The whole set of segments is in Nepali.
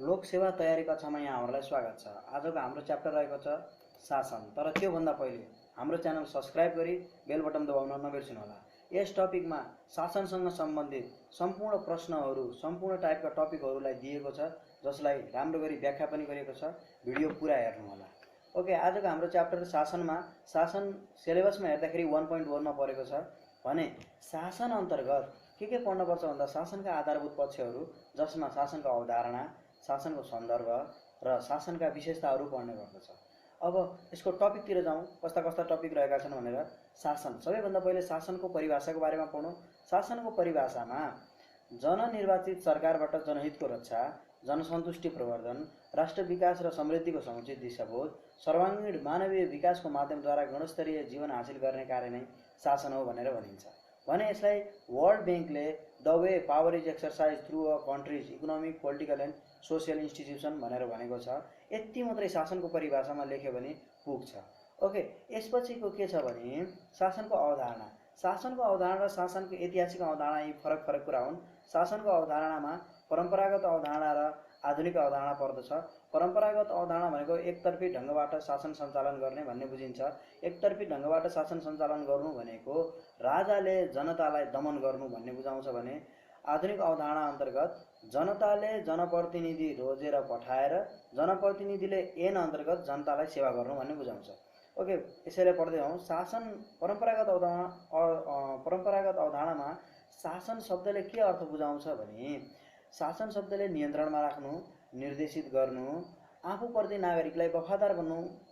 लोकसेवा तयारी कक्षामा यहाँहरूलाई स्वागत छ। आजको हाम्रो च्याप्टर रहेको छ शासन। तर त्योभन्दा पहिले हाम्रो च्यानल सब्स्क्राइब गरी बेल बटन दबाउन नबिर्सनुहोला। यस टपिकमा शासनसँग सम्बन्धित सम्पूर्ण प्रश्नहरू, सम्पूर्ण टाइपका टपिकहरूलाई दिएको छ, जसलाई राम्रो गरी व्याख्या पनि गरिएको छ। भिडियो पुरा हेर्नुहोला। ओके, आजको हाम्रो च्याप्टर शासनमा, शासन सिलेबसमा हेर्दाखेरि 1.1 मा परेको छ भने शासन अन्तर्गत के पढ्नुपर्छ भन्दा शासनका आधारभूत पक्षहरू, जसमा शासनको अवधारणा, शासनको सन्दर्भ र शासनका विशेषताहरू पढ्ने गर्दछ। अब यसको टपिकतिर जाउँ, कस्ता कस्ता टपिक रहेका छन् भनेर। शासन, सबैभन्दा पहिले शासनको परिभाषाको बारेमा पढौँ। शासनको परिभाषामा जननिर्वाचित सरकारबाट जनहितको रक्षा, जनसन्तुष्टि प्रवर्धन, राष्ट्र विकास र समृद्धिको समुचित दिशाबोध, सर्वाङ्गीण मानवीय विकासको माध्यमद्वारा गुणस्तरीय जीवन हासिल गर्ने कार्य नै शासन हो भनेर भनिन्छ। भने यसलाई वर्ल्ड ब्याङ्कले the way power is exercise through a countries economic, political and social institution भनेर भनेको छ। यति मात्रै शासनको परिभाषामा लेख्यो भने पुग्छ। ओके, यसपछिको के छ भने शासनको अवधारणा। शासनको अवधारणा र शासनको ऐतिहासिक अवधारणा यी फरक फरक कुरा हुन्। शासनको अवधारणामा परम्परागत अवधारणा र आधुनिक अवधारणा पर्दछ। परम्परागत अवधारणा भनेको एकतर्फी ढङ्गबाट शासन सञ्चालन गर्ने भन्ने बुझिन्छ। एकतर्फी ढङ्गबाट शासन सञ्चालन गर्नु भनेको राजाले जनतालाई दमन गर्नु भन्ने बुझाउँछ भने आधुनिक अवधारणा अन्तर्गत जनताले जनप्रतिनिधि रोजेर पठाएर जनप्रतिनिधिले ऐन अन्तर्गत जनतालाई सेवा गर्नु भन्ने बुझाउँछ। ओके, यसैले पढ्दै जाउँ। शासन परम्परागत अवधारणामा शासन शब्दले के अर्थ बुझाउँछ भने शासन शब्दले नियन्त्रणमा राख्नु, निर्देशित गर्नु, आफूप्रति नागरिकलाई वफादार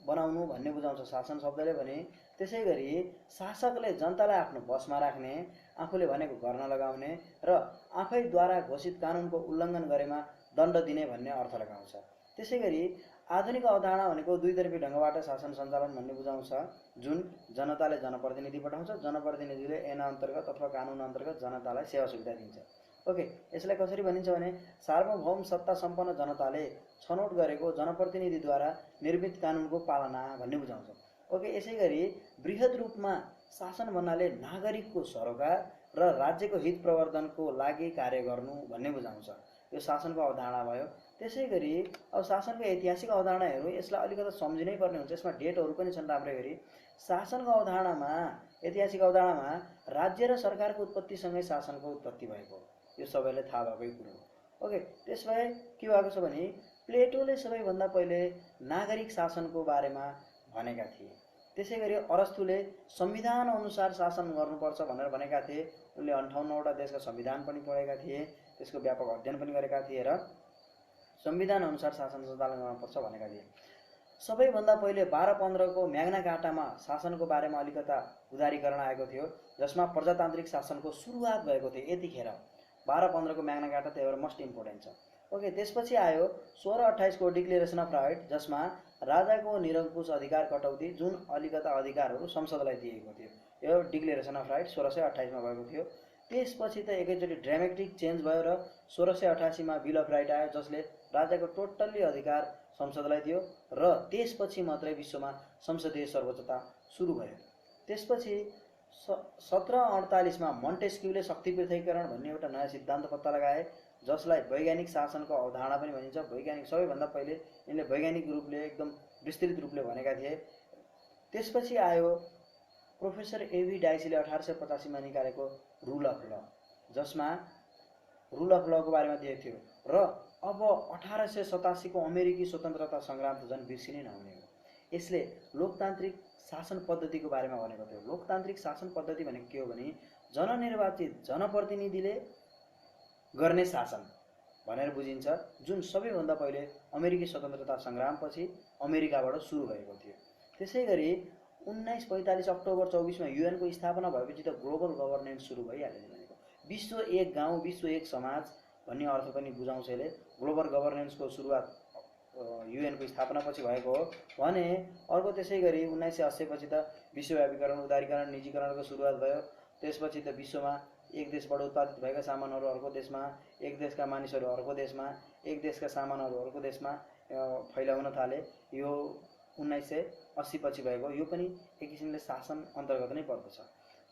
बनाउनु भन्ने बुझाउँछ शासन शब्दले भने। त्यसै गरी शासकले जनतालाई आफ्नो बसमा राख्ने, आफूले भनेको गर्न लगाउने र आफैद्वारा घोषित कानुनको उल्लङ्घन गरेमा दण्ड दिने भन्ने अर्थ लगाउँछ। त्यसै गरी आधुनिक अवधारणा भनेको दुईतर्फी ढङ्गबाट शासन सञ्चालन भन्ने बुझाउँछ, जुन जनताले जनप्रतिनिधि पठाउँछ, जनप्रतिनिधिले ऐन अन्तर्गत अथवा कानुन अन्तर्गत जनतालाई सेवा सुविधा दिन्छ। ओके, यसलाई कसरी भनिन्छ भने सार्वभौम सत्ता सम्पन्न जनताले छनौट गरेको जनप्रतिनिधिद्वारा निर्मित कानुनको पालना भन्ने बुझाउँछ। ओके, यसै गरी बृहत रूपमा शासन भन्नाले नागरिकको सरोकार र राज्यको हित प्रवर्धनको लागि कार्य गर्नु भन्ने बुझाउँछ। यो शासनको अवधारणा भयो। त्यसै गरी अब शासनको ऐतिहासिक अवधारणा हेरौँ। यसलाई अलिकति सम्झिनै पर्ने हुन्छ, यसमा डेटहरू पनि छन् राम्रै गरी। शासनको अवधारणामा, ऐतिहासिक अवधारणामा राज्य र सरकारको उत्पत्तिसँगै शासनको उत्पत्ति भएको, यो सबैलाई थाहा भएकै कुरो हो। ओके, त्यसबाहेक के भएको छ भने प्लेटोले सबैभन्दा पहिले नागरिक शासनको बारेमा भनेका थिए। त्यसै गरी अरस्तुले संविधान अनुसार शासन गर्नुपर्छ भनेर भनेका थिए। उनले 58वटा देशका संविधान पनि पढेका थिए, त्यसको व्यापक अध्ययन पनि गरेका थिए र संविधान अनुसार शासन सञ्चालन गर्नुपर्छ भनेका थिए। सबैभन्दा पहिले 1215 को म्याग्ना कार्टामा शासनको बारेमा अलिकता उदारीकरण आएको थियो, जसमा प्रजातान्त्रिक शासनको सुरुवात भएको थियो। यतिखेर 1215 को म्याग्ना कार्टा त्यही भएर मोस्ट इम्पोर्टेन्ट छ। ओके, त्यसपछि आयो 1628 को डिक्लेरेसन अफ राइट, जसमा राजाको निरङ्कुश अधिकार कटौती, जुन अलिकता अधिकारहरू संसदलाई दिएको थियो। यो डिक्लेरेसन अफ राइट 1628 मा भएको थियो। त्यसपछि त एकैचोटि ड्रामेटिक चेन्ज भयो र 1688 मा बिल अफ राइट आयो, जसले राजाको टोटल्ली अधिकार संसदलाई दियो र त्यसपछि मात्रै विश्वमा संसदीय सर्वोच्चता सुरु भयो। त्यसपछि 1748 मा मोन्टेस्क्यूले शक्ति पृथकीकरण भन्ने एउटा नयाँ सिद्धान्त पत्ता लगाए, जसलाई वैज्ञानिक शासनको अवधारणा पनि भनिन्छ। वैज्ञानिक सबैभन्दा पहिले यिनले वैज्ञानिक रूपले एकदम विस्तृत रूपले भनेका थिए। त्यसपछि आयो प्रोफेसर एभी डाइसीले 1885 मा निकालेको रुल अफ ल, जसमा रुल अफ लको बारेमा दिएको थियो। र अब 1887 को अमेरिकी स्वतन्त्रता सङ्ग्राम त झन् बिर्सिनै नहुने हो। यसले लोकतान्त्रिक शासन पद्धतिको बारेमा भनेको थियो। लोकतान्त्रिक शासन पद्धति भनेको के हो भने जननिर्वाचित जनप्रतिनिधिले गर्ने शासन भनेर बुझिन्छ, जुन सबैभन्दा पहिले अमेरिकी स्वतन्त्रता सङ्ग्रामपछि अमेरिकाबाट सुरु भएको थियो। त्यसै गरी 1945 अक्टोबर 24 मा युएनको स्थापना भएपछि त ग्लोबल गभर्नेन्स सुरु भइहाल्यो भनेको। विश्व एक गाउँ, विश्व एक समाज भन्ने अर्थ पनि बुझाउँछ यसले। ग्लोबल गभर्नेन्सको सुरुवात युएनको स्थापनापछि भएको हो भने अर्को त्यसै गरी 1980 पछि त विश्वव्यापीकरण, उदारीकरण, निजीकरणको सुरुवात भयो। त्यसपछि त विश्वमा एक देशबाट उत्पादित भएका सामानहरू अर्को देशमा, एक देशका मानिसहरू अर्को देशमा, एक देशका सामानहरू अर्को देशमा फैलाउन थाले। यो 1980 पछि भएको, यो पनि एक किसिमले शासन अन्तर्गत नै पर्दछ।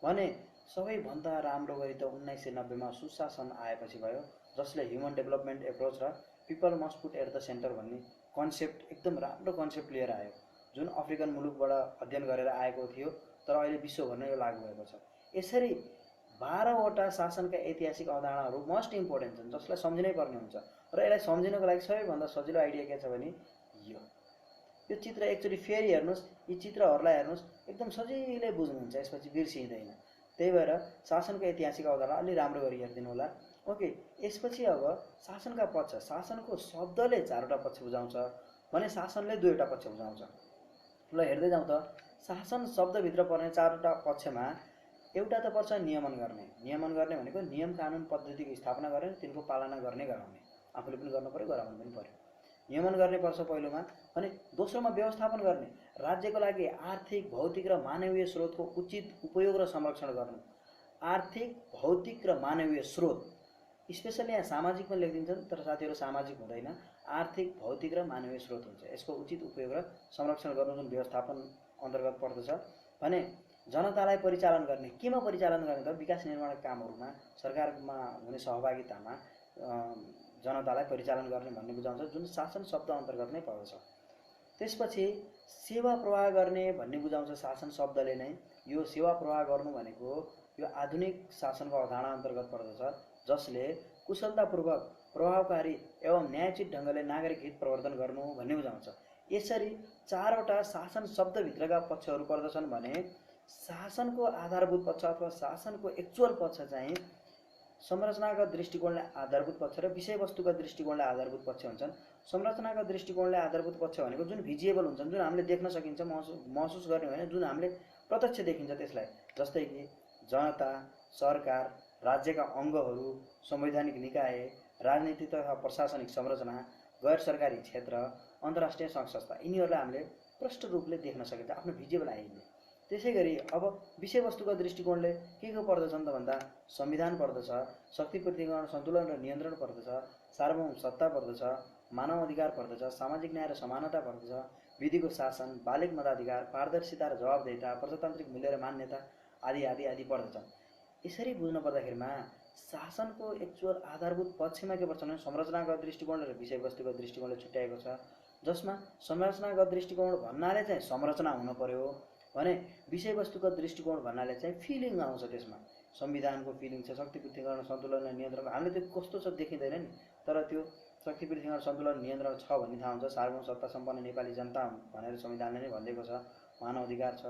भने सबैभन्दा राम्रो गरी त 1990 मा सुशासन आएपछि भयो, जसले ह्युमन डेभलपमेन्ट एप्रोच र people must put at the centre भन्ने कन्सेप्ट एकदम राम्रो कन्सेप्ट लिएर आयो, जुन अफ्रिकन मुलुकबाट अध्ययन गरेर आएको थियो, तर अहिले विश्वभर नै यो लागू भएको छ। यसरी 12वटा शासनका ऐतिहासिक अवधारणाहरू मोस्ट इम्पोर्टेन्ट छन्, जसलाई सम्झिनै पर्ने हुन्छ। र यसलाई सम्झिनको लागि सबैभन्दा सजिलो आइडिया के छ भने यो चित्र एकचोटि फेरि हेर्नुहोस्, यी चित्रहरूलाई हेर्नुहोस्, एकदम सजिलै बुझ्नुहुन्छ, यसपछि बिर्सिँदैन। त्यही भएर शासनको ऐतिहासिक अवधारणा अलि राम्रो गरी हेरिदिनु होला। ओके, यसपछि अब शासनका पक्ष, शासनको शब्दले 4वटा पक्ष बुझाउँछ भने शासनले 2वटा पक्ष बुझाउँछ। ल हेर्दै जाउँ त। शासन शब्दभित्र पर्ने 4वटा पक्षमा एउटा त पर्छ नियमन गर्ने। नियमन गर्ने भनेको नियम कानुन पद्धतिको स्थापना गर्ने, तिनको पालना गर्ने गराउने, आफूले पनि गर्नु पर्यो, गराउनु पनि पर्यो। नियमन गर्ने पर्छ पहिलोमा। अनि दोस्रोमा व्यवस्थापन गर्ने, राज्यको लागि आर्थिक भौतिक र मानवीय स्रोतको उचित उपयोग र संरक्षण गर्नु। आर्थिक भौतिक र मानवीय स्रोत, स्पेसली यहाँ सामाजिकमा लेखिदिन्छन्, तर साथीहरू सामाजिक हुँदैन, आर्थिक भौतिक र मानवीय स्रोत हुन्छ। यसको उचित उपयोग र संरक्षण गर्नु जुन व्यवस्थापन अन्तर्गत पर्दछ भने जनतालाई परिचालन गर्ने। केमा परिचालन गर्ने त? विकास निर्माण कामहरूमा, सरकारमा हुने सहभागितामा जनतालाई परिचालन गर्ने भन्ने बुझाउँछ, जुन शासन शब्द अन्तर्गत नै पर्दछ। त्यसपछि सेवा प्रवाह गर्ने भन्ने बुझाउँछ शासन शब्दले नै। यो सेवा प्रवाह गर्नु भनेको यो आधुनिक शासनको अवधारणा अन्तर्गत पर्दछ, जसले कुशलतापूर्वक, प्रभावकारी एवं न्यायोचित ढङ्गले नागरिक हित प्रवर्धन गर्नु भन्ने बुझाउँछ। यसरी 4वटा शासन शब्दभित्रका पक्षहरू पर्दछन् भने शासनको आधारभूत पक्ष अथवा शासनको एक्चुअल पक्ष चाहिँ संरचनागत दृष्टिकोणले आधारभूत पक्ष र विषयवस्तुका दृष्टिकोणले आधारभूत पक्ष हुन्छन्। संरचनागत दृष्टिकोणले आधारभूत पक्ष भनेको जुन भिजिएबल हुन्छन्, जुन हामीले देख्न सकिन्छ, महसुस गर्ने होइन, जुन हामीले प्रत्यक्ष देखिन्छ त्यसलाई, जस्तै कि जनता, सरकार, राज्यका अङ्गहरू, संवैधानिक निकाय, राजनीतिक तथा प्रशासनिक संरचना, गैर सरकारी क्षेत्र, अन्तर्राष्ट्रिय सङ्घ संस्था, यिनीहरूलाई हामीले प्रष्ट रूपले देख्न सकिन्छ आफ्नो भिजिबल आइले। त्यसै गरी अब विषयवस्तुको दृष्टिकोणले के पर्दछन् त भन्दा संविधान पर्दछ, शक्ति प्रतिकरण सन्तुलन र नियन्त्रण पर्दछ, सार्वभौम सत्ता पर्दछ, मानव अधिकार पर्दछ, सामाजिक न्याय र समानता पर्दछ, विधिको शासन, बालिग मताधिकार, पारदर्शिता र जवाबदेहिता, प्रजातान्त्रिक मूल्य र मान्यता आदि आदि आदि पर्दछन्। यसरी बुझ्न पर्दाखेरिमा शासनको एक्चुअल आधारभूत पक्षमा के पर्छ भने संरचनागत दृष्टिकोण र विषयवस्तुको दृष्टिकोणले छुट्याएको छ, जसमा संरचनागत दृष्टिकोण भन्नाले चाहिँ संरचना हुनु पर्यो भने विषयवस्तुको दृष्टिकोण भन्नाले चाहिँ फिलिङ आउँछ। त्यसमा संविधानको फिलिङ छ, शक्ति पृथ्वीकरण सन्तुलन र नियन्त्रण, हामीले त्यो कस्तो छ देखिँदैन नि, तर त्यो शक्ति पृथ्वीकरण सन्तुलन नियन्त्रण छ भन्ने थाहा हुन्छ। सार्वभौम सत्ता सम्पन्न नेपाली जनता भनेर संविधानले नै भनिदिएको छ, मानव अधिकार छ।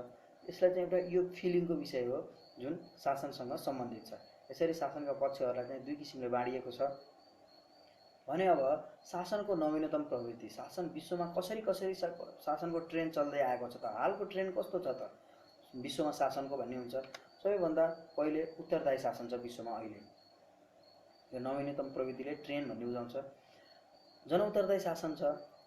यसलाई चाहिँ एउटा यो फिलिङको विषय हो जुन शासनसँग सम्बन्धित छ। यसरी शासनका पक्षहरूलाई चाहिँ 2 किसिमले बाँडिएको छ भने अब शासनको नवीनतम प्रवृत्ति, शासन विश्वमा कसरी शासनको ट्रेन्ड चल्दै आएको छ त, हालको ट्रेन्ड कस्तो छ त विश्वमा शासनको भन्ने हुन्छ। सबैभन्दा पहिले उत्तरदायी शासन छ विश्वमा अहिले, यो नवीनतम प्रवृत्तिले ट्रेन्ड भन्ने बुझाउँछ। जनउत्तरदायी शासन छ,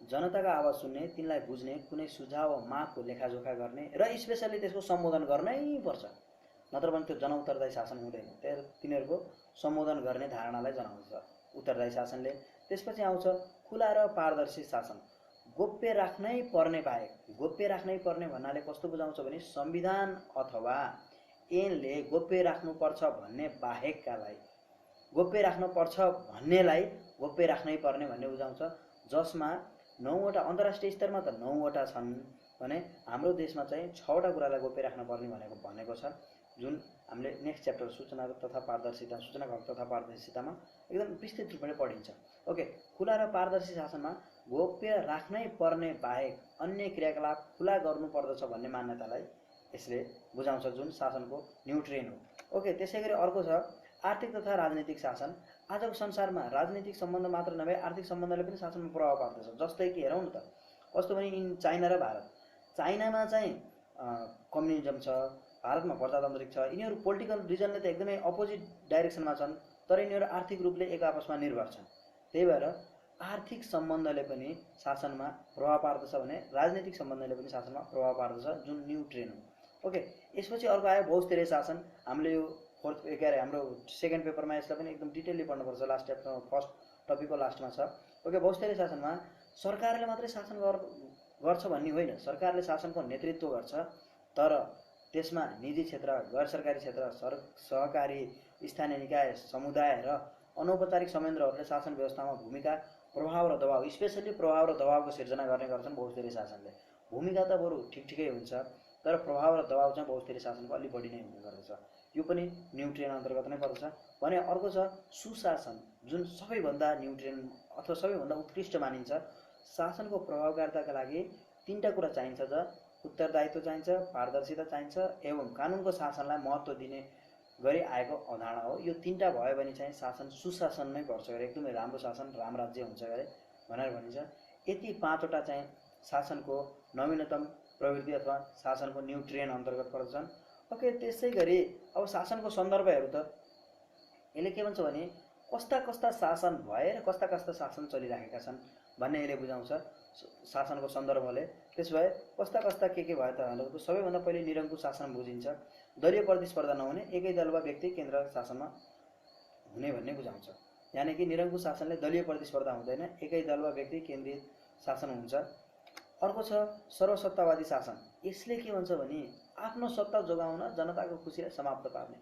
जनताका आवाज सुन्ने, तिनलाई बुझ्ने, कुनै सुझाव वा मागको लेखाजोखा गर्ने र स्पेसली त्यसको सम्बोधन गर्नै पर्छ, नत्र भने त्यो जनउत्तरदायी शासन हुँदैन। तिनीहरूको सम्बोधन गर्ने धारणालाई जनाउँछ उत्तरदायी शासनले। त्यसपछि आउँछ खुला र पारदर्शी शासन, गोप्य राख्नै पर्ने बाहेक, गोप्य राख्नै पर्ने भन्नाले कस्तो बुझाउँछ भने संविधान अथवा ऐनले गोप्य राख्नुपर्छ भन्ने बाहेककालाई, गोप्य राख्नुपर्छ भन्नेलाई गोप्य राख्नै पर्ने भन्ने बुझाउँछ। जसमा 9वटा अन्तर्राष्ट्रिय स्तरमा त 9वटा छन् भने हाम्रो देशमा चाहिँ 6वटा कुरालाई गोप्य राख्नुपर्ने भनेको छ, जुन हामीले नेक्स्ट च्याप्टर सूचना तथा पारदर्शिता, सूचना हक तथा पारदर्शितामा एकदम विस्तृत रूपले पढिन्छ। ओके, खुला र पारदर्शी शासनमा गोप्य राख्नै पर्ने बाहेक अन्य क्रियाकलाप खुला गर्नुपर्दछ भन्ने मान्यतालाई यसले बुझाउँछ, जुन शासनको न्यू ट्रेन्ड हो। ओके, त्यसै गरी अर्को छ आर्थिक तथा राजनीतिक शासन। आजको संसारमा राजनीतिक सम्बन्ध मात्र नभए आर्थिक सम्बन्धले पनि शासनमा प्रभाव पार्दछ। जस्तै कि हेरौँ न त, कस्तो भने इन चाइना र भारत, चाइनामा चाहिँ कम्युनिजम छ, भारतमा प्रजातान्त्रिक छ। यिनीहरू पोलिटिकल रिजनले त एकदमै अपोजिट डाइरेक्सनमा छन्, तर यिनीहरू आर्थिक रूपले एक आपसमा निर्भर छन्। त्यही भएर आर्थिक सम्बन्धले पनि शासनमा प्रभाव पार्दछ भने राजनीतिक सम्बन्धले पनि शासनमा प्रभाव पार्दछ, जुन न्यू ट्रेन्ड हो। ओके, यसपछि अर्को आयो बहुस्तरीय शासन। हामीले यो हाम्रो सेकेन्ड पेपरमा यसलाई पनि एकदम डिटेलली पढ्नुपर्छ, लास्ट च्याप्टरमा फर्स्ट टपिकको लास्टमा छ। ओके, बहुस्तरीय शासनमा सरकारले मात्रै शासन गर्छ भन्ने होइन, सरकारले शासनको नेतृत्व गर्छ, तर त्यसमा निजी क्षेत्र, गैर सरकारी क्षेत्र, सहकारी, स्थानीय निकाय, समुदाय र अनौपचारिक संयन्त्रहरूले शासन व्यवस्थामा भूमिका प्रभाव र दबाव, स्पेसली प्रभाव र दबावको सिर्जना गर्ने गर्छन् बहुस्तरीय शासनले। भूमिका त बरु ठिकै हुन्छ, तर प्रभाव र दबाव चाहिँ बहुस्तरीय शासनको अलि बढी नै हुने गर्दछ। यो पनि न्युट्रिएन अन्तर्गत नै पर्दछ। भने अर्को छ सुशासन, जुन सबैभन्दा न्युट्रिएन अथवा सबैभन्दा उत्कृष्ट मानिन्छ। शासनको प्रभावकारिताका लागि तीनटा कुरा चाहिन्छ, उत्तरदायित्व चाहिन्छ, पारदर्शिता चाहिन्छ एवं कानुनको शासनलाई महत्त्व दिने गरी आएको अवधारणा हो। यो तीनटा भयो भने चाहिँ शासन सुशासन नै गर्छ गरे, एकदमै राम्रो शासन, राम राज्य हुन्छ गरे भनेर भनिन्छ। यति पाँचवटा चाहिँ शासनको नवीनतम प्रवृत्ति अथवा शासनको न्युट्रिएन अन्तर्गत पर्दछन्। ओके, त्यसै गरी अब शासनको सन्दर्भहरू त यसले के भन्छ भने कस्ता कस्ता शासन भए र कस्ता कस्ता शासन चलिराखेका छन् भन्ने यसले बुझाउँछ शासनको सन्दर्भले। त्यसो भए कस्ता कस्ता के भयो त भन्दा सबैभन्दा पहिले निरङ्कुश शासन बुझिन्छ, दलीय प्रतिस्पर्धा नहुने, एकै दल वा व्यक्ति केन्द्र शासनमा हुने भन्ने बुझाउँछ। यानि कि निरङ्कुश शासनले दलीय प्रतिस्पर्धा हुँदैन, एकै दल वा व्यक्ति केन्द्रित शासन हुन्छ। अर्को छ सर्वसत्तावादी शासन। यसले के भन्छ भने आफ्नो सत्ता जोगाउन जनताको खुसीलाई समाप्त पार्ने।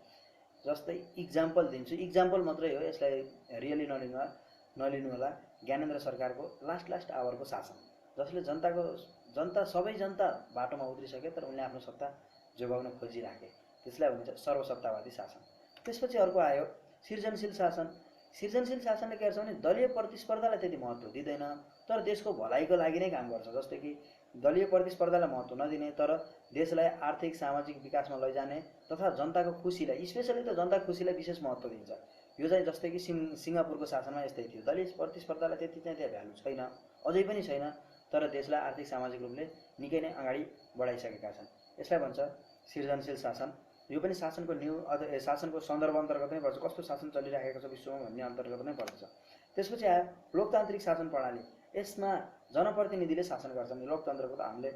जस्तै इक्जाम्पल दिन्छु, इक्जाम्पल मात्रै हो, यसलाई रियली नलिनु होला। ज्ञानेन्द्र सरकारको लास्ट आवरको शासन, जसले जनता सबै जनता बाटोमा उत्रिसके तर उनले आफ्नो सत्ता जोगाउन खोजिराखे, त्यसलाई भनिन्छ सर्वसत्तावादी शासन। त्यसपछि अर्को आयो सृजनशील शासन। सृजनशील शासनले के गर्छ भने दलीय प्रतिस्पर्धालाई त्यति महत्त्व दिँदैन, तर देशको भलाइको लागि नै काम गर्छ। जस्तै कि दलीय प्रतिस्पर्धालाई महत्त्व नदिने तर देशलाई आर्थिक सामाजिक विकासमा लैजाने तथा जनताको खुसीलाई, स्पेसली त जनताको खुसीलाई विशेष महत्त्व दिन्छ। यो चाहिँ जस्तै कि सिङ्गापुरको शासनमा यस्तै थियो, दलीय प्रतिस्पर्धालाई त्यति चाहिँ त्यहाँ भ्यालु छैन, अझै पनि छैन, तर देशलाई आर्थिक सामाजिक रूपले निकै नै अगाडि बढाइसकेका छन्। यसलाई भन्छ सृजनशील शासन। यो पनि शासनको शासनको सन्दर्भ अन्तर्गत नै पर्छ, कस्तो शासन चलिराखेको छ विश्वमा भन्ने अन्तर्गत नै पर्दछ। त्यसपछि आयो लोकतान्त्रिक शासन प्रणाली। यसमा जनप्रतिनिधिले शासन गर्छन्। लोकतन्त्रको त हामीले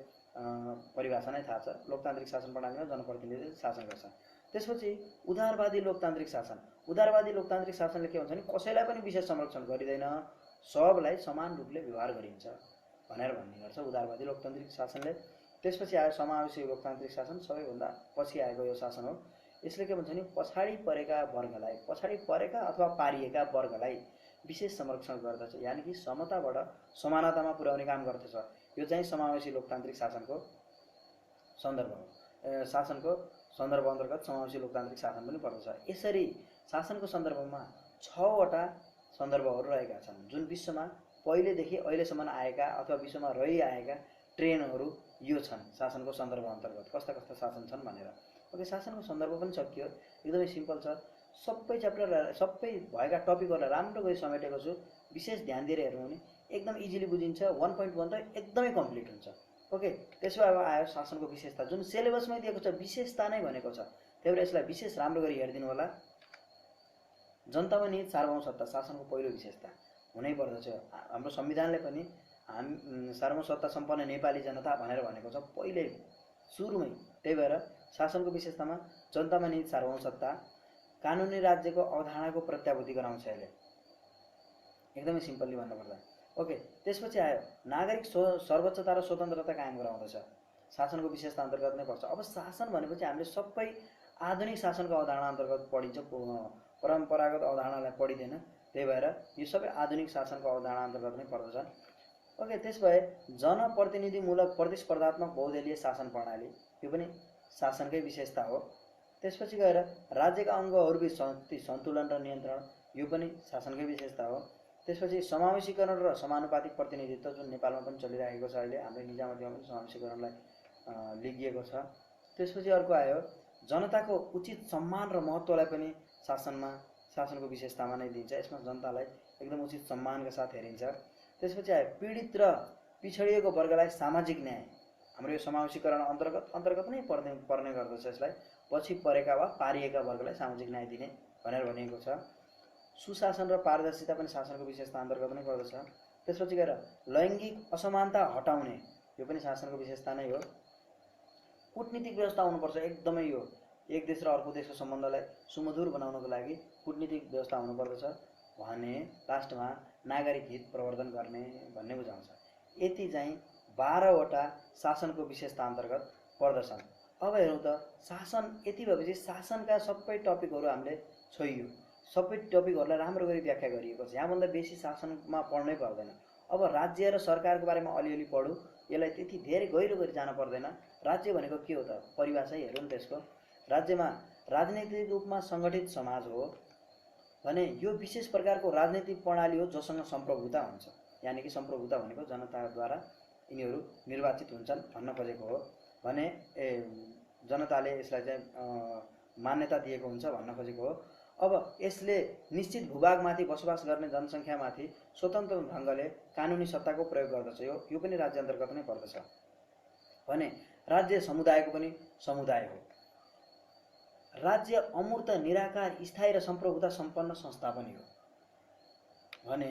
परिभाषा नै थाहा छ, लोकतान्त्रिक शासन प्रणालीमा जनप्रतिनिधिले शासन गर्छन्। त्यसपछि उदारवादी लोकतान्त्रिक शासन। उदारवादी लोकतान्त्रिक शासनले के भन्छ भने कसैलाई पनि विशेष संरक्षण गरिँदैन, सबलाई समान रूपले व्यवहार गरिन्छ भनेर भन्ने गर्छ उदारवादी लोकतान्त्रिक शासनले। त्यसपछि आयो समावेशी लोकतान्त्रिक शासन, सबैभन्दा पछि आएको यो शासन हो। यसले के भन्छ भने पछाडि परेका अथवा पारिएका वर्गलाई विशेष संरक्षण गर्दछ, यानि कि समताबाट समानतामा पुर्याउने काम गर्दछ। यो चाहिँ समावेशी लोकतान्त्रिक शासनको सन्दर्भ हो। शासनको सन्दर्भ अन्तर्गत समावेशी लोकतान्त्रिक शासन पनि पर्दछ। यसरी शासनको सन्दर्भमा 6वटा सन्दर्भहरू रहेका छन्, जुन विश्वमा पहिलेदेखि अहिलेसम्म आएका अथवा विश्वमा रहिआएका ट्रेन्डहरू यो छन् शासनको सन्दर्भ अन्तर्गत कस्ता कस्ता शासन छन् भनेर। ओके, शासनको सन्दर्भ पनि सकियो, एकदमै सिम्पल छ। सबै च्याप्टर सबै भएका टपिकहरूलाई राम्रो गरी समेटेको छु, विशेष ध्यान दिएर हेर्नु भने एकदम इजिली बुझिन्छ। 1.1 त एकदमै कम्प्लिट हुन्छ। ओके, त्यसो अब आयो शासनको विशेषता, जुन सिलेबसमै दिएको छ, विशेषता नै भनेको छ, त्यही भएर यसलाई विशेष राम्रो गरी हेरिदिनु होला। जनतामा निहित सार्वभौमसत्ता शासनको पहिलो विशेषता हुनै पर्दछ। हाम्रो संविधानले पनि सार्वभौमसत्ता सम्पन्न नेपाली जनता भनेर भनेको छ पहिले सुरुमै। त्यही भएर शासनको विशेषतामा जनतामा निहित सार्वभौमसत्ता, कानुनी राज्यको अवधारणाको प्रत्याभूति गराउँछ यसले, एकदमै सिम्पली भन्नुपर्दा। ओके, त्यसपछि आयो नागरिक सर्वोच्चता र स्वतन्त्रता कायम गराउँदछ, शासनको विशेषता अन्तर्गत नै पर्छ। अब शासन भनेपछि हामीले सबै आधुनिक शासनको अवधारणा अन्तर्गत पढिन्छ, परम्परागत अवधारणालाई पढिँदैन, त्यही भएर यो सबै आधुनिक शासनको अवधारणा अन्तर्गत नै पर्दछ। ओके, त्यस भए जनप्रतिनिधिमूलक प्रतिस्पर्धात्मक बहुदलीय शासन प्रणाली, यो पनि शासनकै विशेषता हो। त्यसपछि गएर राज्यका अङ्गहरूबिच सन्तुलन र नियन्त्रण, यो पनि शासनकै विशेषता हो। त्यसपछि समावेशीकरण र समानुपातिक प्रतिनिधित्व, जुन नेपालमा पनि चलिरहेको छ अहिले, हाम्रो निजामतीमा पनि समावेशीकरणलाई लिगिएको छ। त्यसपछि अर्को आयो जनताको उचित सम्मान र महत्त्वलाई पनि शासनको विशेषतामा नै दिन्छ। यसमा जनतालाई एकदम उचित सम्मानका साथ हेरिन्छ। त्यसपछि आयो पीडित र पिछडिएको वर्गलाई सामाजिक न्याय, हाम्रो यो समावेशीकरण अन्तर्गत नै पर्ने गर्दछ। यसलाई पछि परेका वा पारिएका वर्गलाई सामाजिक न्याय दिने भनेर भनिएको छ। सुशासन र पारदर्शिता पनि शासनको विशेषता अन्तर्गत नै पर्दछ। त्यसपछि गएर लैङ्गिक असमानता हटाउने, यो पनि शासनको विशेषता नै हो। कूटनीतिक व्यवस्था हुनुपर्छ, एकदमै यो एक देश र अर्को देशको सम्बन्धलाई सुमधुर बनाउनको लागि कूटनीतिक व्यवस्था हुनुपर्दछ भने लास्टमा नागरिक हित प्रवर्धन गर्ने भन्ने बुझाउँछ। यति चाहिँ 12वटा शासनको विशेषता अन्तर्गत पर्दछन्। अब हेरौँ त शासन यति भएपछि शासनका सबै टपिकहरू हामीले छोइयो। सबै टपिकहरूलाई राम्रो गरी व्याख्या गरिएको छ। यहाँभन्दा बेसी शासनमा पढ्नै पर्दैन। अब राज्य र सरकारको बारेमा अलिअलि पढौँ, यसलाई त्यति धेरै गहिरो गरी जान पर्दैन। राज्य भनेको के हो त, परिभाषै हेरौँ न त्यसको। राज्यमा राजनीतिक रूपमा सङ्गठित समाज हो भने यो विशेष प्रकारको राजनीतिक प्रणाली हो जोसँग सम्प्रभुता हुन्छ। यानि कि सम्प्रभुता भनेको जनताद्वारा यिनीहरू निर्वाचित हुन्छन् भन्न खोजेको हो भने जनताले यसलाई चाहिँ मान्यता दिएको हुन्छ भन्न खोजेको हो। अब यसले निश्चित भूभागमाथि बसोबास गर्ने जनसङ्ख्यामाथि स्वतन्त्र ढङ्गले कानुनी सत्ताको प्रयोग गर्दछ। यो पनि राज्य अन्तर्गत नै पर्दछ भने राज्य समुदायको पनि समुदाय हो। राज्य अमूर्त निराकार स्थायी र सम्प्रभुता सम्पन्न संस्था पनि हो भने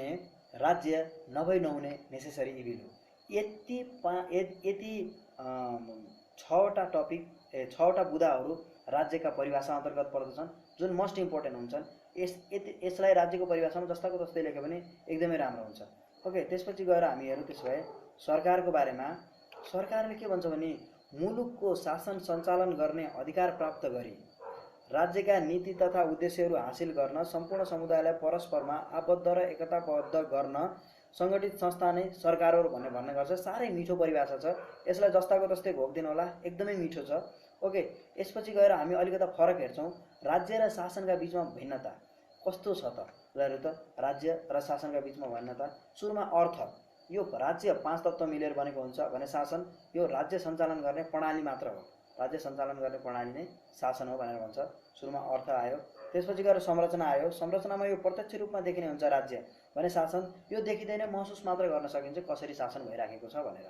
राज्य नभई नहुने नेसेसरी इभिल हो। यति 6वटा टपिक 6वटा बुदाहरू राज्यका परिभाषा अन्तर्गत पर्दछन् जुन मोस्ट इम्पोर्टेन्ट हुन्छन्। यसलाई राज्यको परिभाषामा जस्ताको तस्तै लेख्यो भने एकदमै राम्रो हुन्छ। ओके, त्यसपछि गएर हामी हेरौँ त्यसो भए सरकारको बारेमा। सरकारले के भन्छ भने मुलुकको शासन सञ्चालन गर्ने अधिकार प्राप्त गरी राज्यका नीति तथा उद्देश्यहरू हासिल गर्न सम्पूर्ण समुदायलाई परस्परमा आबद्ध र एकताबद्ध गर्न सङ्गठित संस्था नै सरकार हो भन्ने गर्छ। साह्रै मिठो परिभाषा छ, यसलाई जस्ताको तस्तै घोक्दिनु होला, एकदमै मिठो छ। ओके, यसपछि गएर हामी अलिकता फरक हेर्छौँ। राज्य र शासनका बिचमा भिन्नता कस्तो छ त, हेरौँ त। राज्य र शासनका बिचमा भिन्नता सुरुमा अर्थ। यो राज्य 5 तत्त्व मिलेर बनेको हुन्छ भने शासन यो राज्य सञ्चालन गर्ने प्रणाली मात्र हो। राज्य सञ्चालन गर्ने प्रणाली नै शासन हो भनेर भन्छ। सुरुमा अर्थ आयो, त्यसपछि गएर संरचना आयो। संरचनामा यो प्रत्यक्ष रूपमा देखिने हुन्छ राज्य भने शासन यो देखिँदैन, महसुस मात्र गर्न सकिन्छ कसरी शासन भइराखेको छ भनेर।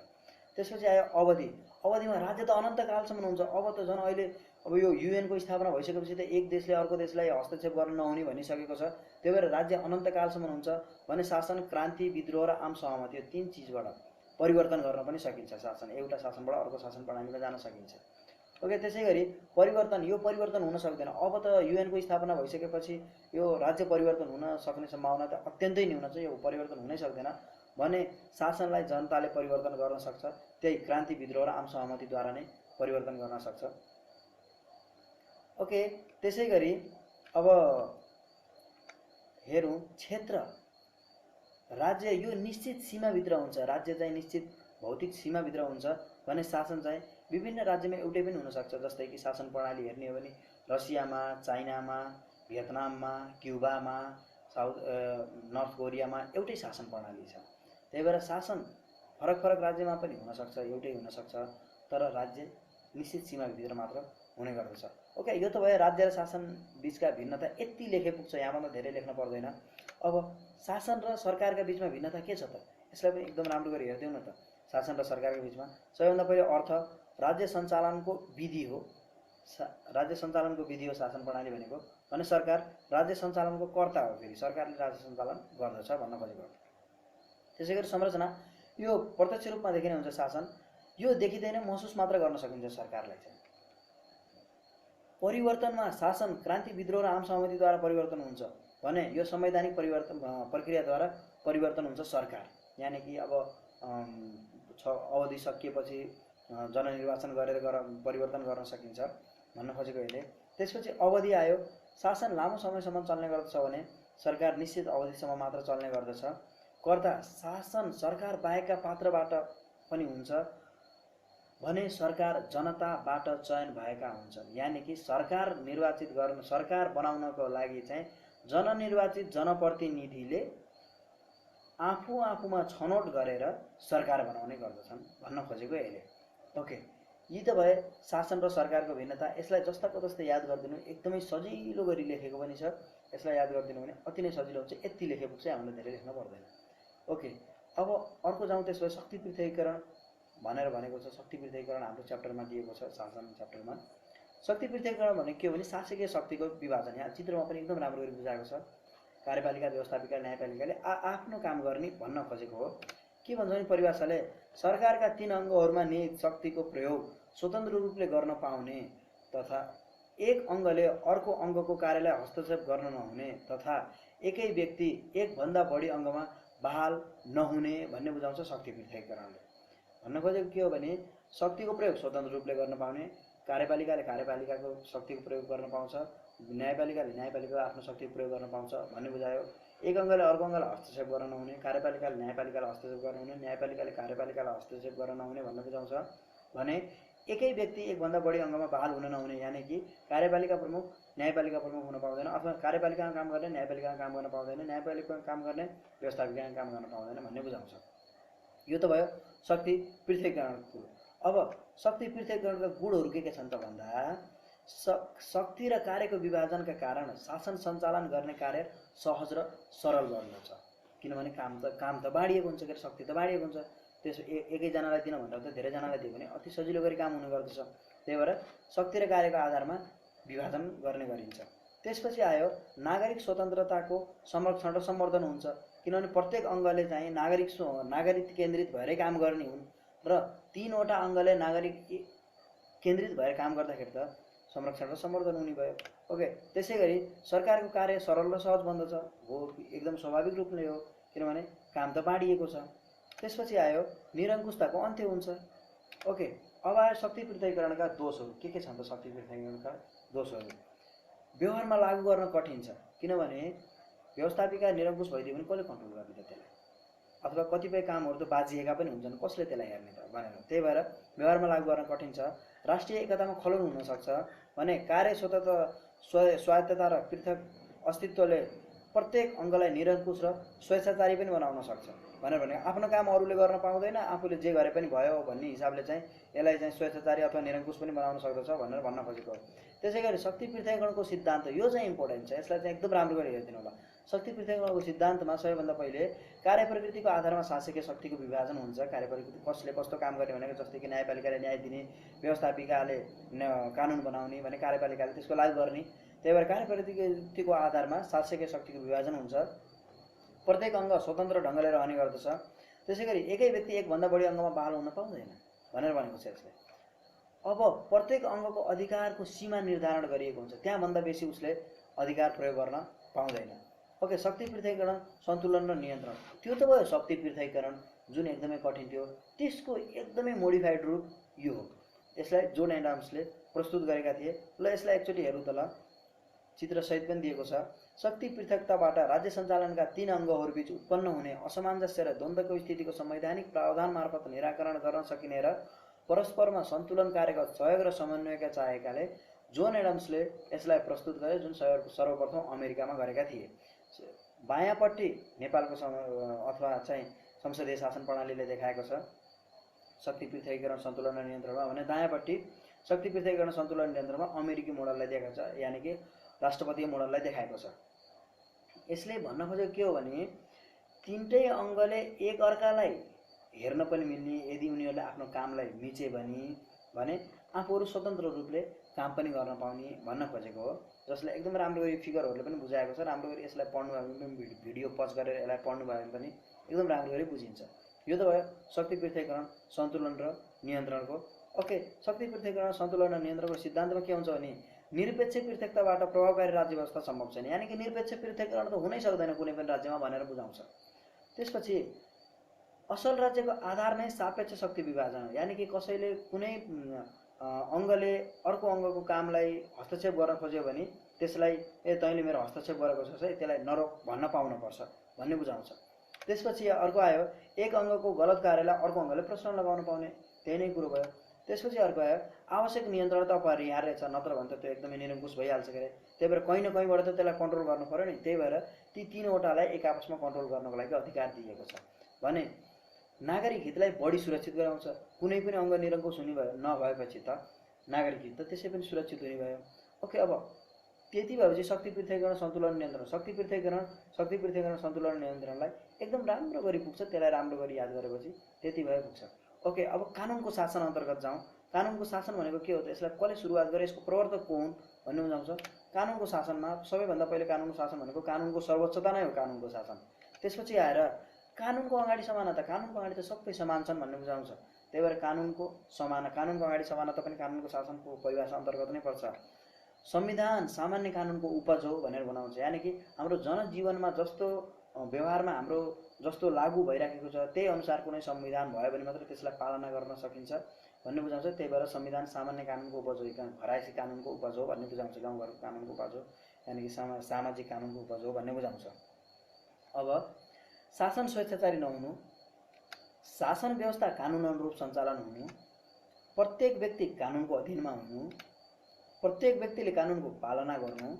त्यसपछि आयो अवधि। अवधिमा राज्य त अनन्तकालसम्म हुन्छ। अब त झन् अहिले अब यो युएनको स्थापना भइसकेपछि त एक देशले अर्को देशलाई हस्तक्षेप गर्न नहुने भनिसकेको छ। त्यही भएर राज्य अनन्तकालसम्म हुन्छ भने शासन क्रान्ति, विद्रोह र आम सहमति यो 3 चिजबाट परिवर्तन गर्न पनि सकिन्छ। शासन एउटा शासनबाट अर्को शासन प्रणालीमा जान सकिन्छ। ओके, त्यसै गरी परिवर्तन, यो परिवर्तन हुन सक्दैन। अब त युएनको स्थापना भइसकेपछि यो राज्य परिवर्तन हुन सक्ने सम्भावना त अत्यन्तै न्यून छ। यो परिवर्तन हुनै सक्दैन भने शासनलाई जनताले परिवर्तन गर्न सक्छ। त्यही क्रान्ति, विद्रोह र आम सहमतिद्वारा नै परिवर्तन गर्न सक्छ। ओके, त्यसै गरी अब हेरौँ क्षेत्र। राज्य यो निश्चित सीमाभित्र हुन्छ। राज्य चाहिँ निश्चित भौतिक सीमाभित्र हुन्छ भने शासन चाहिँ विभिन्न राज्यमा एउटै पनि हुनसक्छ। जस्तै कि शासन प्रणाली हेर्ने हो भने रसियामा, चाइनामा, भियतनाममा, क्युबामा, नर्थ कोरियामा एउटै शासन प्रणाली छ। त्यही भएर शासन फरक फरक राज्यमा पनि हुनसक्छ, एउटै हुनसक्छ, तर राज्य निश्चित सीमाभित्र मात्र हुने गर्दछ। ओके, यो त भयो राज्य र शासन बिचका भिन्नता। यति लेखे पुग्छ, यहाँभन्दा धेरै लेख्न पर्दैन। अब शासन र सरकारका बिचमा भिन्नता के छ त, यसलाई पनि एकदम राम्रो गरी हेर्दैनौँ न त। शासन र सरकारका बिचमा सबैभन्दा पहिले अर्थ। राज्य सञ्चालनको विधि हो, राज्य सञ्चालनको विधि हो शासन प्रणाली भनेको भने सरकार राज्य सञ्चालनको कर्ता हो। फेरि सरकारले राज्य सञ्चालन गर्दछ भन्न खोजेको। त्यसै गरी संरचना यो प्रत्यक्ष रूपमा देखिने हुन्छ। शासन यो देखिँदैन, महसुस मात्र गर्न सकिन्छ सरकारलाई चाहिँ। परिवर्तनमा शासन क्रान्ति, विद्रोह र आम सहमतिद्वारा परिवर्तन हुन्छ भने यो संवैधानिक परिवर्तन प्रक्रियाद्वारा परिवर्तन हुन्छ सरकार। यानि कि अब अवधि सकिएपछि जननिर्वाचन गरेर परिवर्तन गर्न सकिन्छ भन्न खोजेको यसले। त्यसपछि अवधि आयो। शासन लामो समयसम्म चल्ने गर्दछ भने सरकार निश्चित अवधिसम्म मात्र चल्ने गर्दछ। कर्ता शासन सरकार बाहेकका पात्रबाट पनि हुन्छ भने सरकार जनताबाट चयन भएका हुन्छन्। यानि कि सरकार निर्वाचित गर्न, सरकार बनाउनको लागि चाहिँ जननिर्वाचित जनप्रतिनिधिले आफूमा छनौट गरेर सरकार बनाउने गर्दछन् भन्न खोजेको यसले। ओके, यी त भए शासन र सरकारको भिन्नता। यसलाई जस्ताको तस्तै याद गरिदिनु, एकदमै सजिलो गरी लेखेको पनि छ। यसलाई याद गरिदिनु भने अति नै सजिलो हुन्छ। यति लेखे पुग्छ, हामीलाई धेरै लेख्न पर्दैन। ओके, अब अर्को जाउँ। त्यसो भए शक्ति पृथकीकरण भनेर भनेको छ। शक्ति पृथकीकरण हाम्रो च्याप्टरमा दिएको छ, शासन च्याप्टरमा। शक्ति पृथकीकरण भनेको के हो भने शासकीय शक्तिको विभाजन। यहाँ चित्रमा पनि एकदम राम्रो गरी बुझाएको छ। कार्यपालिका, व्यवस्थापिका, न्यायपालिकाले आफ्नो काम गर्ने भन्न खोजेको हो। के भन्छ भने परिभाषाले सरकारका 3 अङ्गहरूमा निहित शक्तिको प्रयोग स्वतन्त्र रूपले गर्न पाउने तथा एक अङ्गले अर्को अङ्गको कार्यलाई हस्तक्षेप गर्न नहुने तथा एकै व्यक्ति एकभन्दा बढी अङ्गमा बहाल नहुने भन्ने बुझाउँछ शक्ति पृथकीकरणले। भन्न खोजेको के हो भने शक्तिको प्रयोग स्वतन्त्र रूपले गर्न पाउने, कार्यपालिकाले कार्यपालिकाको शक्तिको प्रयोग गर्न पाउँछ, न्यायपालिकाले न्यायपालिकाको आफ्नो शक्ति प्रयोग गर्न पाउँछ भन्ने बुझायो। एक अङ्गले अर्को अङ्गलाई हस्तक्षेप गर्न नहुने, कार्यपालिकाले न्यायपालिकालाई हस्तक्षेप गर्न हुने, न्यायपालिकाले कार्यपालिकालाई हस्तक्षेप गर्न नहुने भन्ने बुझाउँछ। भने एकै व्यक्ति एकभन्दा बढी अङ्गमा बहाल हुन नहुने, यानि कि कार्यपालिका प्रमुख न्यायपालिका प्रमुख हुन पाउँदैन, अथवा कार्यपालिकामा काम गर्ने न्यायपालिकामा काम गर्न पाउँदैन, न्यायपालिकामा काम गर्ने व्यवस्थापिकामा काम गर्न पाउँदैन भन्ने बुझाउँछ। यो त भयो शक्ति पृथकीकरणको। अब शक्ति पृथकीकरणका गुणहरू के छन् त भन्दा शक्ति र कार्यको विभाजनका कारण शासन सञ्चालन गर्ने कार्य सहज र सरल बन्दछ। किनभने काम त बाँडिएको हुन्छ, के शक्ति त बाँडिएको हुन्छ। त्यसो एकैजनालाई दिन भन्दा त धेरैजनालाई दियो भने अति सजिलो गरी काम हुने गर्दछ। त्यही भएर शक्ति र कार्यको आधारमा विभाजन गर्ने गरिन्छ। त्यसपछि आयो नागरिक स्वतन्त्रताको संरक्षण र सम्वर्धन हुन्छ। किनभने प्रत्येक अङ्गले चाहिँ नागरिक केन्द्रित भएरै काम गर्ने हुन् र तीनवटा अङ्गले नागरिक केन्द्रित भएर काम गर्दाखेरि त संरक्षण र सम्वर्धन हुने भयो। ओके, त्यसै गरी सरकारको कार्य सरल र सहज बन्दछ। हो, एकदम स्वाभाविक रूपले हो, किनभने काम त बाँडिएको छ। त्यसपछि आयो निरङ्कुशताको अन्त्य हुन्छ। ओके, अब आयो शक्ति पृथकीकरणका दोषहरू। के छन् त शक्ति पृथकीकरणका दोषहरू? व्यवहारमा लागू गर्न कठिन छ, किनभने व्यवस्थापिका निरङ्कुश भइदियो भने कसले कन्ट्रोल गर्ने त त्यसलाई, अथवा कतिपय कामहरू त बाजिएका पनि हुन्छन्, कसले त्यसलाई हेर्ने त भनेर। त्यही भएर व्यवहारमा लागू गर्न कठिन छ। राष्ट्रिय एकतामा खलल हुन सक्छ। भने कार्य स्वायत्तता र पृथक अस्तित्वले प्रत्येक अङ्गलाई निरङ्कुश र स्वेच्छाचारी पनि बनाउन सक्छ। भने आफ्नो काम अरूले गर्न पाउँदैन, आफूले जे गरे पनि भयो भन्ने हिसाबले चाहिँ यसलाई चाहिँ स्वेच्छाचारी अथवा निरङ्कुश पनि बनाउन सक्दछ भनेर भन्न खोजेको हो। त्यसै गरी शक्ति पृथकीकरणको सिद्धान्त, यो चाहिँ इम्पोर्टेन्ट छ, यसलाई चाहिँ एकदम राम्रो गरी हेरिदिनु होला। शक्ति पृथकीकरणको सिद्धान्तमा सबैभन्दा पहिले कार्य प्रकृतिको आधारमा शासकीय शक्तिको विभाजन हुन्छ। कार्य प्रकृति कसले कस्तो काम गर्ने भनेको, जस्तै कि न्यायपालिकाले न्याय दिने, व्यवस्थापिकाले कानुन बनाउने भने कार्यपालिकाले त्यसको लागू गर्ने। त्यही भएर कार्य प्रकृतिको आधारमा शासकीय शक्तिको विभाजन हुन्छ। प्रत्येक अङ्ग स्वतन्त्र ढङ्गले रहने गर्दछ। त्यसै गरी एकै व्यक्ति एकभन्दा बढी अङ्गमा बहाल हुन पाउँदैन भनेर भनेको छ यसले। अब प्रत्येक अङ्गको अधिकारको सीमा निर्धारण गरिएको हुन्छ, त्यहाँभन्दा बेसी उसले अधिकार प्रयोग गर्न पाउँदैन। ओके, शक्ति पृथकीकरण, सन्तुलन र नियन्त्रण, त्यो त भयो शक्ति पृथकीकरण जुन एकदमै कठिन थियो, त्यसको एकदमै मोडिफाइड रूप यो हो। यसलाई जोन एडम्सले प्रस्तुत गरेका थिए। ल यसलाई एकचोटि हेरौँ त। ल चित्रसहित पनि दिएको छ। शक्ति पृथकताबाट राज्य सञ्चालनका तीन अङ्गहरूबीच उत्पन्न हुने असमञ्जस्य र द्वन्द्वको स्थितिको संवैधानिक प्रावधान मार्फत निराकरण गर्न सकिने र परस्परमा सन्तुलन कार्यका सहयोग र समन्वयका चाहेकाले जोन एडम्सले यसलाई प्रस्तुत गरे, जुन सर्वप्रथम अमेरिकामा गरेका थिए। बायाँपट्टि नेपालको अथवा चाहिँ संसदीय शासन प्रणालीले देखाएको छ शक्ति पृथकीकरण, सन्तुलन र नियन्त्रणमा। भने दायाँपट्टि शक्ति पृथकीकरण, सन्तुलन नियन्त्रणमा अमेरिकी मोडललाई देखाएको छ, यानि कि राष्ट्रपतीय मोडललाई देखाएको छ। यसले भन्न खोजेको के हो भने तीनटै अङ्गले एक अर्कालाई हेर्न पनि मिल्ने, यदि उनीहरूले आफ्नो कामलाई मिचे भने आफूहरू स्वतन्त्र रूपले काम पनि गर्न पाउने भन्न खोजेको हो। जसलाई एकदम राम्रो गरी फिगरहरूले पनि बुझाएको छ। राम्रो गरी यसलाई पढ्नु भयो भने पनि भिडियो पज गरेर यसलाई पढ्नु भयो भने पनि एकदम राम्रो गरी बुझिन्छ। यो त भयो शक्ति पृथकीकरण, सन्तुलन र नियन्त्रणको। ओके, शक्ति पृथकीकरण, सन्तुलन र नियन्त्रणको सिद्धान्तमा के हुन्छ भने निरपेक्ष पृथकताबाट प्रभावकारी राज्य व्यवस्था सम्भव छैन, यानि कि निरपेक्ष पृथकीकरण त हुनै सक्दैन कुनै पनि राज्यमा भनेर बुझाउँछ। त्यसपछि असल राज्यको आधार नै सापेक्ष शक्ति विभाजन हो, यानि कि कसैले कुनै अङ्गले अर्को अङ्गको कामलाई हस्तक्षेप गर्न खोज्यो भने त्यसलाई तैँले मेरो हस्तक्षेप गरेको छस् है, त्यसलाई नरोक भन्न पाउनुपर्छ भन्ने बुझाउँछ। त्यसपछि अर्को आयो एक अङ्गको गलत कार्यलाई अर्को अङ्गले प्रश्न लगाउन पाउने, त्यही नै कुरो भयो। त्यसपछि अर्को आयो आवश्यक नियन्त्रण त अपरिहार्य छ, नत्र भने त त्यो एकदमै निरङ्कुश भइहाल्छ के। त्यही भएर कहीँ न कहीँबाट त त्यसलाई कन्ट्रोल गर्नु पर्यो नि। त्यही भएर ती तीनवटालाई एक आपसमा कन्ट्रोल गर्नको लागि अधिकार दिएको छ। भने नागरिक हितलाई बढी सुरक्षित गराउँछ। कुनै पनि अङ्ग निरङ्कुश हुने भयो नभएपछि त नागरिक हित त त्यसै पनि सुरक्षित हुने भयो। ओके, अब त्यति भएपछि शक्ति पृथकीकरण, सन्तुलन नियन्त्रण, शक्ति पृथकीकरण, सन्तुलन नियन्त्रणलाई एकदम राम्रो गरी पुग्छ। त्यसलाई राम्रो गरी याद गरेपछि त्यति भए पुग्छ। ओके, अब कानुनको शासन अन्तर्गत जाउँ। कानुनको शासन भनेको के हो त, यसलाई कसले सुरुवात गरे, यसको प्रवर्तक को हुन् भन्ने बुझाउँछ। कानुनको शासनमा सबैभन्दा पहिले कानुनको शासन भनेको कानुनको सर्वोच्चता नै हो कानुनको शासन। त्यसपछि आएर कानुनको अगाडि समानता, कानुनको अगाडि त सबै समान छन् भन्ने बुझाउँछ। त्यही भएर कानुनको अगाडि समानता पनि कानुनको शासनको परिभाषा अन्तर्गत नै पर्छ। संविधान सामान्य कानुनको उपज हो भनेर बनाउँछ, यानि कि हाम्रो जनजीवनमा जस्तो व्यवहारमा हाम्रो जस्तो लागू भइराखेको छ त्यही अनुसार कुनै संविधान भयो भने मात्र त्यसलाई पालना गर्न सकिन्छ भन्ने बुझाउँछ। त्यही भएर संविधान सामान्य कानुनको उपज हो, घरायसी कानुनको उपज हो भन्ने बुझाउँछ। गाउँघरको कानुनको उपज हो, यानि कि सामाजिक कानुनको उपज हो भन्ने बुझाउँछ। अब शासन स्वेच्छाचारी नहुनु, शासन व्यवस्था कानुन अनुरूप सञ्चालन हुनु, प्रत्येक व्यक्ति कानुनको अधीनमा हुनु, प्रत्येक व्यक्तिले कानुनको पालना गर्नु,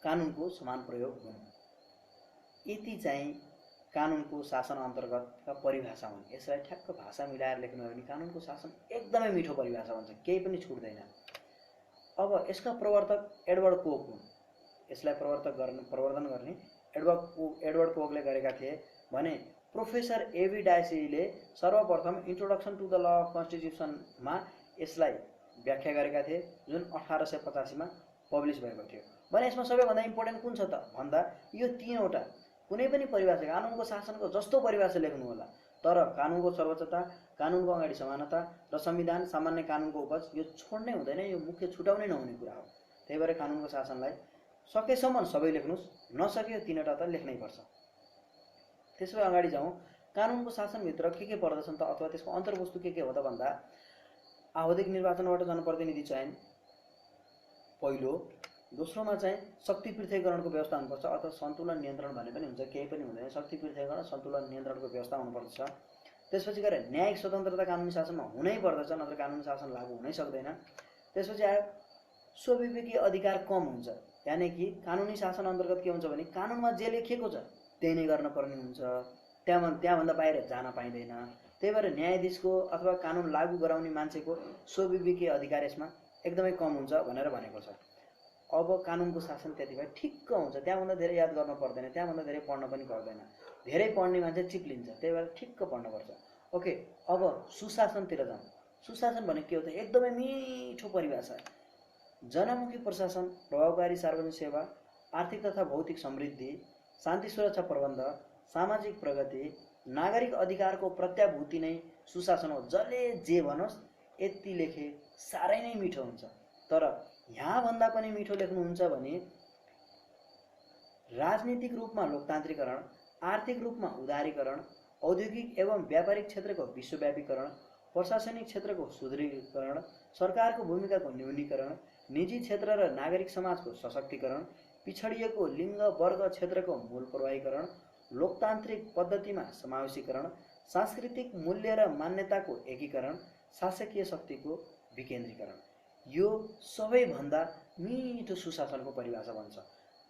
कानुनको समान प्रयोग हुनु, यति चाहिँ कानुनको शासन अन्तर्गतका परिभाषा हुन्। यसलाई ठ्याक्क भाषा मिलाएर लेख्नु हो भने कानुनको शासन एकदमै मिठो परिभाषा हुन्छ, केही पनि छुट्दैन। अब यसका प्रवर्तक एडवर्ड कोक हुन्। यसलाई प्रवर्धन गर्ने एडवर्ड कोकले गरेका थिए भने प्रोफेसर एबी डायसीले सर्वप्रथम introduction to the law of कन्स्टिट्युसनमा यसलाई व्याख्या गरेका थिए, जुन 1885 मा पब्लिस भएको थियो। भने यसमा सबैभन्दा इम्पोर्टेन्ट कुन छ त भन्दा यो तीनवटा कुनै पनि परिभाषा, कानुनको शासनको जस्तो परिभाषा लेख्नु होला, तर कानुनको सर्वोच्चता, कानुनको अगाडि समानता र संविधान सामान्य कानुनको उपज यो छोड्नै हुँदैन, यो मुख्य छुटाउनै नहुने कुरा हो। त्यही भएर कानुनको शासनलाई सकेसम्म सबै लेख्नुस्, नसके तीनवटा त लेख्नै पर्छ। त्यसो अगाडि जाउँ। कानुनको शासनभित्र के पर्दछन् त, अथवा त्यसको अन्तर्वस्तु के हो त भन्दा आवधिक निर्वाचनबाट जनप्रतिनिधि चयन पहिलो, दोस्रोमा चाहिँ शक्ति पृथकीकरणको व्यवस्था हुनुपर्छ, अथवा सन्तुलन नियन्त्रण भन्ने पनि हुन्छ, केही पनि हुँदैन, शक्ति पृथकीकरण सन्तुलन नियन्त्रणको व्यवस्था हुनुपर्छ। त्यसपछि गएर न्यायिक स्वतन्त्रता कानुनी शासनमा हुनै पर्दछ, नत्र कानुनी शासन लागू हुनै सक्दैन। त्यसपछि आयो स्वविवेकी अधिकार कम हुन्छ, यानि कि कानुनी शासन अन्तर्गत के हुन्छ भने कानुनमा जे लेखिएको छ त्यही नै गर्न पर्ने हुन्छ, त्यहाँभन्दा बाहिर जान पाइँदैन। त्यही भएर न्यायाधीशको अथवा कानुन लागू गराउने मान्छेको स्वविवेकी अधिकार यसमा एकदमै कम हुन्छ भनेर भनेको छ। अब कानुनको शासन त्यति भए ठिक्क हुन्छ, त्यहाँभन्दा धेरै याद गर्न पर्दैन, त्यहाँभन्दा धेरै पढ्न पनि पर्दैन, धेरै पढ्ने मान्छे चिप्लिन्छ, त्यही भएर ठिक्क पढ्नुपर्छ। ओके, अब सुशासनतिर जाउँ। सुशासन भने के हो त, एकदमै मिठो परिभाषा। जनमुखी प्रशासन, प्रभावकारी सार्वजनिक सेवा, आर्थिक तथा भौतिक समृद्धि, शान्ति सुरक्षा प्रबन्ध, सामाजिक प्रगति, नागरिक अधिकारको प्रत्याभूति नै सुशासन हो। जसले जे भनोस् यति लेखे साह्रै नै मिठो हुन्छ। तर यहाँ भन्दा पनि मिठो लेख्नुहुन्छ भने राजनीतिक रूपमा लोकतान्त्रिकरण, आर्थिक रूपमा उदारीकरण, औद्योगिक एवं व्यापारिक क्षेत्रको विश्वव्यापीकरण, प्रशासनिक क्षेत्रको सुदृढीकरण, सरकारको भूमिकाको न्यूनीकरण, निजी क्षेत्र र नागरिक समाजको सशक्तिकरण, पिछडिएको लिङ्ग वर्ग क्षेत्रको मूल प्रवाहीकरण, लोकतान्त्रिक पद्धतिमा समावेशीकरण, सांस्कृतिक मूल्य र मान्यताको एकीकरण, शासकीय शक्तिको विकेन्द्रीकरण, यो सबैभन्दा मिठो सुशासनको परिभाषा बन्छ।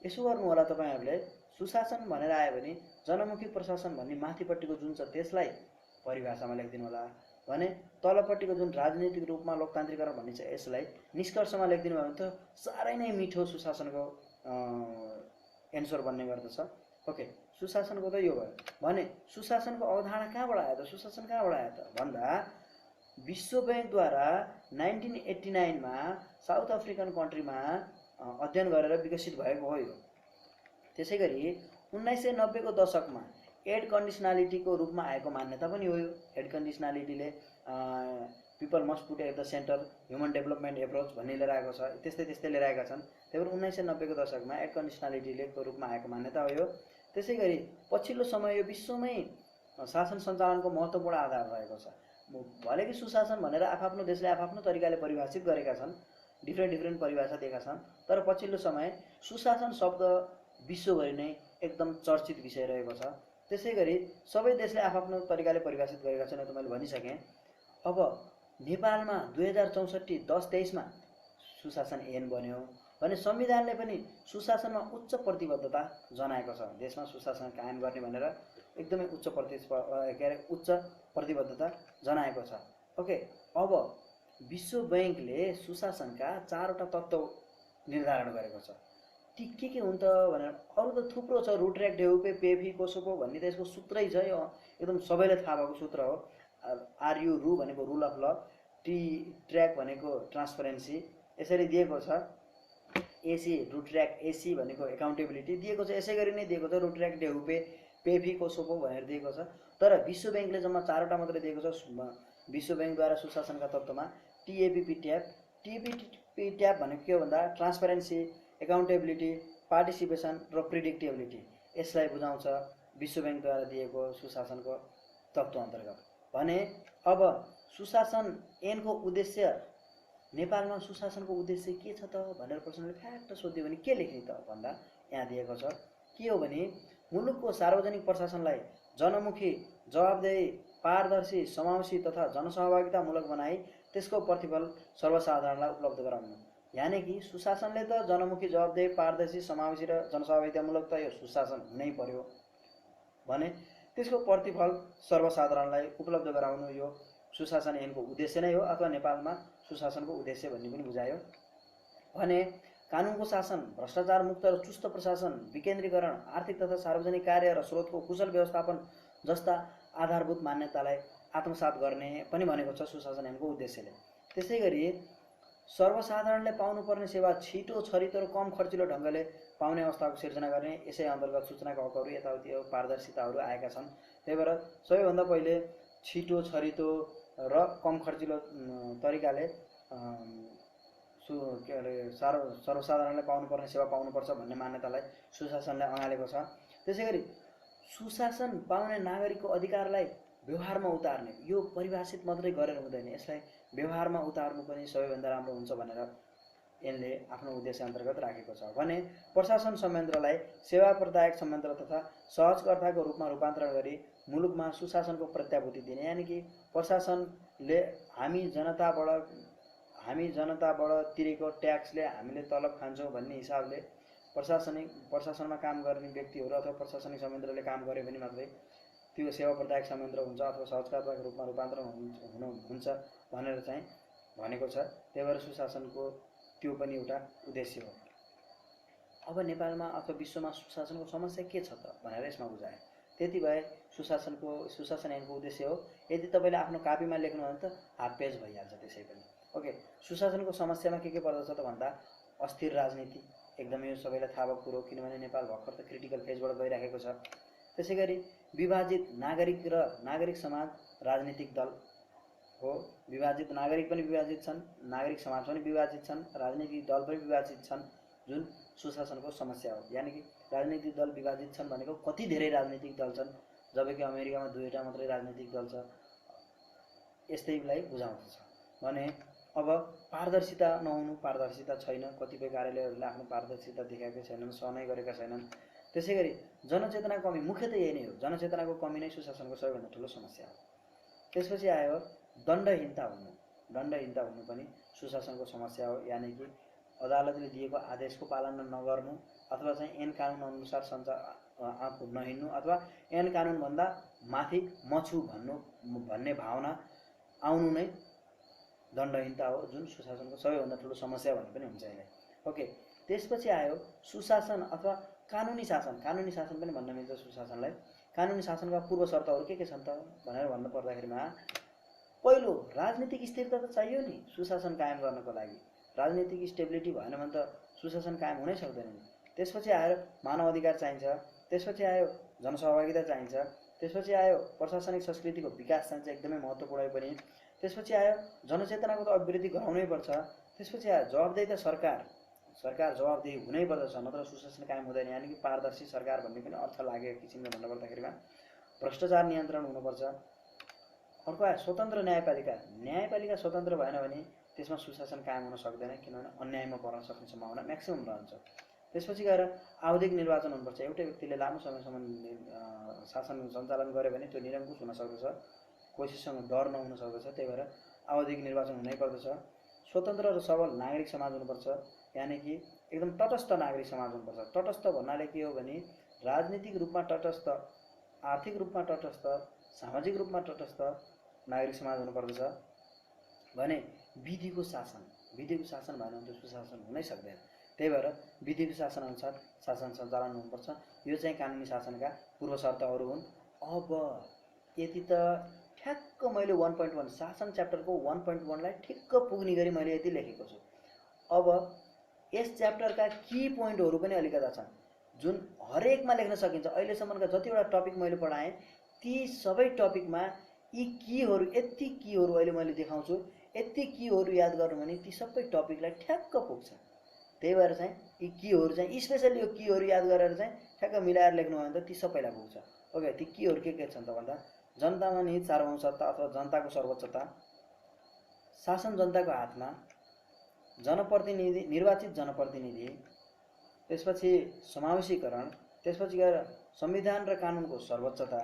यसो गर्नु होला तपाईहरुले, सुशासन भनेर आयो भने जनमुखी प्रशासन भन्ने माथिपट्टिको जुन छ त्यसलाई परिभाषामा लेखिदिनु होला भने तलपट्टिको जुन राजनीतिक रूपमा लोकतान्त्रिकरण भन्ने छ यसलाई निष्कर्षमा लेखिदिनु भयो भने त साह्रै नै मिठो सुशासनको एन्सर बन्ने गर्दछ। ओके, सुशासनको त यो भयो भने सुशासनको अवधारणा कहाँबाट आयो त, सुशासन कहाँबाट आयो त भन्दा विश्व बैंकद्वारा 1989 मा साउथ अफ्रिकन कन्ट्रीमा अध्ययन गरेर विकसित भएको हो यो। त्यसैगरी 1990 को दशकमा एड कन्डिसनालिटीको रूपमा आएको मान्यता पनि हो यो। एड कन्डिसनालिटीले people must put at the centre, human development approach भन्ने लिएर आएको छ, त्यस्तै लिएर आएका छन्। त्यही भएर 1990 को दशकमा एड कन्डिसनालिटीको रूपमा आएको मान्यता हो यो। त्यसैगरी पछिल्लो समय यो विश्वमै शासन सञ्चालनको महत्त्वपूर्ण आधार रहेको छ। भले कि सुशासन भनेर आफ्नो देशले आफ्नो तरिकाले परिभाषित गरेका छन्, डिफ्रेन्ट परिभाषा दिएका छन्, तर पछिल्लो समय सुशासन शब्द विश्वभरि नै एकदम चर्चित विषय रहेको छ। त्यसैगरी सबै देशले आफ्नो तरिकाले परिभाषित गरेका छन्, त मैले भनिसकेँ। अब नेपालमा 2064-10-23 मा सुशासन ऐन बन्यो भने संविधानले पनि सुशासनमा उच्च प्रतिबद्धता जनाएको छ। देशमा सुशासन कायम गर्ने भनेर एकदमै उच्च प्रतिबद्धता जनाएको छ। ओके, अब विश्व बैंकले सुशासनका 4वटा तत्त्व निर्धारण गरेको छ। ती के हुन् त भनेर अरु त थुप्रो छ, रुट्र्याक डेउपे पेफी कोसोको भन्ने त यसको सूत्रै छ, यो एकदम सबैलाई थाहा भएको सूत्र हो। आरयु रु भनेको रुल अफ ल, टी ट्र्याक भनेको ट्रान्सपरेन्सी यसरी दिएको छ, एसी रुट्र्याक एसी भनेको एकाउन्टेबिलिटी दिएको छ, यसै गरी नै दिएको छ रुट्र्याक डेउपे पेफी कोसोको भनेर दिएको छ। तर विश्व बैंकले जम्मा 4वटा मात्रै दिएको छ विश्व बैंकद्वारा सुशासनका तत्त्वमा। टिएपीपी ट्याब, टिएपीपी ट्याब भनेको के हो भन्दा ट्रान्सपरेन्सी, एकाउन्टेबिलिटी, पार्टिसिपेसन र प्रिडिक्टेबिलिटी यसलाई बुझाउँछ। विश्व बैंकद्वारा दिएको सुशासनको तत्त्व अन्तर्गत। भने अब सुशासन ऐनको उद्देश्य, नेपालमा सुशासनको उद्देश्य के छ त भनेर प्रश्नले फ्याक्ट सोध्यो भने के लेख्ने त भन्दा यहाँ दिएको छ। के हो भने मुलुकको सार्वजनिक प्रशासनलाई जनमुखी, जवाबदेही, पारदर्शी, समावेशी तथा जनसहभागितामूलक बनाई त्यसको प्रतिफल सर्वसाधारणलाई उपलब्ध गराउनु। यानी कि सुशासनले त जनमुखी, जवाबदेही, पारदर्शी, समावेशी र जनसहभागितामूलक त यो सुशासन हुनै पर्यो भने त्यसको प्रतिफल सर्वसाधारणलाई उपलब्ध गराउनु यो सुशासन ऐनको उद्देश्य नै हो, अथवा नेपालमा सुशासनको उद्देश्य भन्ने पनि बुझायो। भने कानुनको शासन, भ्रष्टाचार मुक्त र चुस्त प्रशासन, विकेन्द्रीकरण, आर्थिक तथा सार्वजनिक कार्य र स्रोतको कुशल व्यवस्थापन जस्ता आधारभूत मान्यतालाई आत्मसात गर्ने पनि भनेको छ सुशासन ऐनको उद्देश्यले। त्यसै गरी सर्वसाधारणले पाउनुपर्ने सेवा छिटो, छरितो र कम खर्चिलो ढङ्गले पाउने अवस्थाको सिर्जना गर्ने, यसै अन्तर्गत सूचनाका हकहरू, यताउति पारदर्शिताहरू आएका छन्। त्यही भएर सबैभन्दा पहिले छिटो, छरितो र कम खर्चिलो तरिकाले के अरे सर्वसाधारणले पाउनुपर्ने सेवा पाउनुपर्छ भन्ने मान्यतालाई सुशासनले अँगालेको छ। त्यसै गरी सुशासन पाउने नागरिकको अधिकारलाई व्यवहारमा उतार्ने, यो परिभाषित मात्रै गरेर हुँदैन, यसलाई व्यवहारमा उतार्नु पनि सबैभन्दा राम्रो हुन्छ भनेर यसले आफ्नो उद्देश्य अन्तर्गत राखेको छ। भने प्रशासन संयन्त्रलाई सेवा प्रदायक संयन्त्र तथा सहजकर्ताको रूपमा रूपान्तरण गरी मुलुकमा सुशासनको प्रत्याभूति दिने। यानी कि प्रशासनले हामी जनताबाट तिरेको ट्याक्सले हामीले तलब खान्छौँ भन्ने हिसाबले प्रशासनमा काम गर्ने व्यक्तिहरू अथवा प्रशासनिक संयन्त्रले काम गरे भने मात्रै त्यो सेवा प्रदायक संयन्त्र हुन्छ अथवा सहजकर्ताको रूपमा रूपान्तरण हुन्छ भनेर चाहिँ भनेको छ। त्यही भएर सुशासनको त्यो पनि एउटा उद्देश्य हो। अब नेपालमा अथवा विश्वमा सुशासनको समस्या के छ त भनेर यसमा बुझाए। त्यति भए सुशासन ऐनको उद्देश्य हो। यदि तपाईँले आफ्नो कापीमा लेख्नु हो भने त हाफ पेज भइहाल्छ त्यसै पनि। ओके, सुशासनको समस्यामा के पर्दछ त भन्दा अस्थिर राजनीति, एकदमै यो सबैलाई थाहा भएको कुरो, किनभने नेपाल भर्खर त क्रिटिकल फेजबाट गइरहेको छ। त्यसै गरी विभाजित नागरिक र नागरिक समाज राजनीतिक दल हो। विभाजित नागरिक पनि विभाजित छन्, नागरिक समाज पनि विभाजित छन्, राजनीतिक दल पनि विभाजित छन्, जुन सुशासनको समस्या हो। यानी कि राजनीतिक दल विभाजित छन् भनेको कति धेरै राजनीतिक दल छन्, जबकि अमेरिकामा 2वटा मात्रै राजनीतिक दल छ, यस्तैलाई बुझाउँछ। भने अब पारदर्शिता नहुनु, पारदर्शिता छैन, कतिपय कार्यालयहरूले आफ्नो पारदर्शिता देखाएकै छैनन्, सहनै गरेका छैनन्। त्यसै गरी जनचेतनाको कमी, मुख्यतः यही नै हो, जनचेतनाको कमी नै सुशासनको सबैभन्दा ठुलो समस्या हो। त्यसपछि आयो दण्डहीनता हुनु पनि सुशासनको समस्या हो। यानी कि अदालतले दिएको आदेशको पालना नगर्नु अथवा चाहिँ ऐन कानुन अनुसार आफू नहिँड्नु अथवा ऐन कानुनभन्दा माथि म छु भन्ने भावना आउनु नै दण्डहीनता हो, जुन सुशासनको सबैभन्दा ठुलो समस्या भन्ने पनि हुन्छ यसलाई। ओके, त्यसपछि आयो सुशासन अथवा कानुनी शासन। कानुनी शासन पनि भन्न मिल्छ सुशासनलाई। कानुनी शासनका पूर्व शर्तहरू के छन् त भनेर भन्नु पर्दाखेरिमा पहिलो राजनीतिक स्थिरता त चाहियो नि सुशासन कायम गर्नको लागि। राजनीतिक स्टेबिलिटी भएन भने त सुशासन कायम हुनै सक्दैन नि। त्यसपछि आयो मानव अधिकार चाहिन्छ, त्यसपछि आयो जनसहभागिता चाहिन्छ, त्यसपछि आयो प्रशासनिक संस्कृतिको विकास चाहिन्छ, एकदमै महत्त्वपूर्ण पनि। त्यसपछि आयो जनचेतनाको त अभिवृद्धि गराउनै पर्छ। त्यसपछि आयो जवाबदेही, सरकार जवाबदेही हुनै पर्दछ, नत्र सुशासन कायम हुँदैन। यानी कि पारदर्शी सरकार भन्ने पनि अर्थ लागेको किसिमले भन्नुपर्दाखेरिमा भ्रष्टाचार नियन्त्रण हुनुपर्छ। अर्को आयो स्वतन्त्र न्यायपालिका स्वतन्त्र भएन भने त्यसमा सुशासन कायम हुन सक्दैन, किनभने अन्यायमा पर्न सक्ने सम्भावना म्याक्सिमम रहन्छ। त्यसपछि गएर आवधिक निर्वाचन हुनुपर्छ। एउटै व्यक्तिले लामो समयसम्म शासन सञ्चालन गर्यो भने त्यो निरङ्कुश हुन सक्दछ, कसैसँग डर नहुन सक्दछ, त्यही भएर आवधिक निर्वाचन हुनै पर्दछ। स्वतन्त्र र सबल नागरिक समाज हुनुपर्छ, यानी कि एकदम तटस्थ नागरिक समाज हुनुपर्छ। तटस्थ भन्नाले के हो भने राजनीतिक रूपमा तटस्थ, आर्थिक रूपमा तटस्थ, सामाजिक रूपमा तटस्थ नागरिक समाज हुनुपर्दछ। भने विधिको शासन भएन भने सुशासन हुनै सक्दैन। त्यही भएर विधिको शासन अनुसार शासन सञ्चालन हुनुपर्छ। यो चाहिँ कानुनी शासनका पूर्व शर्तहरू हुन्। अब यति त ठ्याक्क मैले 1.1 शासन च्याप्टरको 1.1लाई ठिक्क पुग्ने गरी मैले यति लेखेको छु। अब यस च्याप्टरका की पोइन्टहरू पनि अलिकता छन् जुन हरेकमा लेख्न सकिन्छ। अहिलेसम्मका जतिवटा टपिक मैले पढाएँ ती सबै टपिकमा यी कीहरू, यति कीहरू अहिले मैले देखाउँछु, यति कीहरू याद गर्नु भने ती सबै टपिकलाई ठ्याक्क पुग्छ। त्यही भएर चाहिँ यी कीहरू चाहिँ स्पेसली यो कीहरू याद गरेर चाहिँ ठ्याक्क मिलाएर लेख्नु भने त ती सबैलाई पुग्छ। ओके, ती के छन् त भन्दा जनतामा निहित सार्वभौम सत्ता अथवा जनताको सर्वोच्चता, शासन जनताको हातमा, जनप्रतिनिधि निर्वाचित जनप्रतिनिधि, त्यसपछि समावेशीकरण, त्यसपछि गएर संविधान र कानुनको सर्वोच्चता,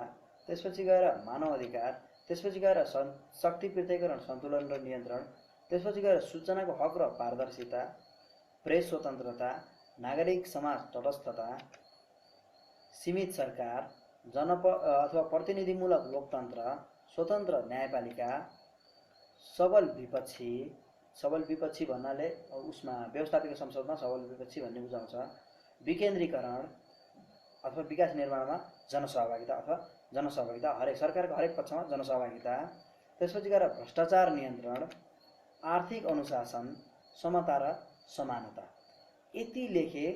त्यसपछि गएर मानव अधिकार, त्यसपछि गएर शक्ति पृथकीकरण, सन्तुलन र नियन्त्रण, त्यसपछि गएर सूचनाको हक र पारदर्शिता, प्रेस स्वतन्त्रता, नागरिक समाज तटस्थता, सीमित सरकार, अथवा प्रतिनिधिमूलक लोकतन्त्र, स्वतन्त्र न्यायपालिका, सबल विपक्षी भन्नाले उसमा व्यवस्थापिका संसदमा सबल विपक्षी भन्ने बुझाउँछ, विकेन्द्रीकरण अथवा विकास निर्माणमा जनसहभागिता हरेक सरकारको हरेक पक्षमा जनसहभागिता, त्यसपछि गएर भ्रष्टाचार नियन्त्रण, आर्थिक अनुशासन, समता र समानता। यति लेखे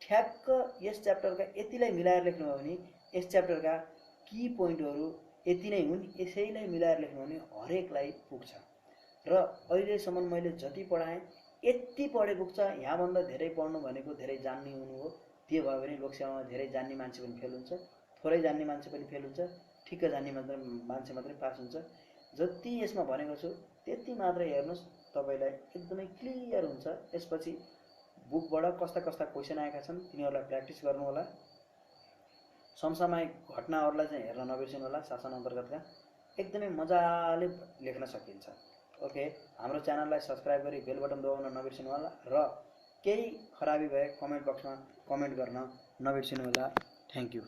ठ्याक्क यस च्याप्टरका यतिलाई मिलाएर लेख्नुभयो भने यस च्याप्टरका की पोइन्टहरू यति नै हुन्। यसैलाई मिलाएर लेख्नु भने हरेकलाई पुग्छ। र अहिलेसम्म मैले जति पढाएँ यति पढे पुग्छ। यहाँभन्दा धेरै पढ्नु भनेको धेरै जान्ने हुनु हो। त्यो भयो भने लोकसेवामा धेरै जान्ने मान्छे पनि फेल हुन्छ, थोरै जान्ने मान्छे पनि फेल हुन्छ, ठिक्क जान्ने मान्छे मात्रै पास हुन्छ। जति यसमा भनेको छु त्यति मात्रै हेर्नुहोस्, तपाईँलाई एकदमै क्लियर हुन्छ। यसपछि बुकबाट कस्ता कस्ता क्वेसन आएका छन् तिनीहरूलाई प्र्याक्टिस गर्नु होला। समसामयिक घटनाहरूलाई चाहिँ हेर्न नबिर्सिनु होला। शासन अन्तर्गतका एकदमै मजाले लेख्न सकिन्छ। ओके, हाम्रो च्यानललाई सब्स्क्राइब गरी बेल बटन दबाउन नबिर्सिनु होला र केही खराबी भए कमेन्ट बक्समा कमेन्ट गर्न नबिर्सिनु होला। Thank you.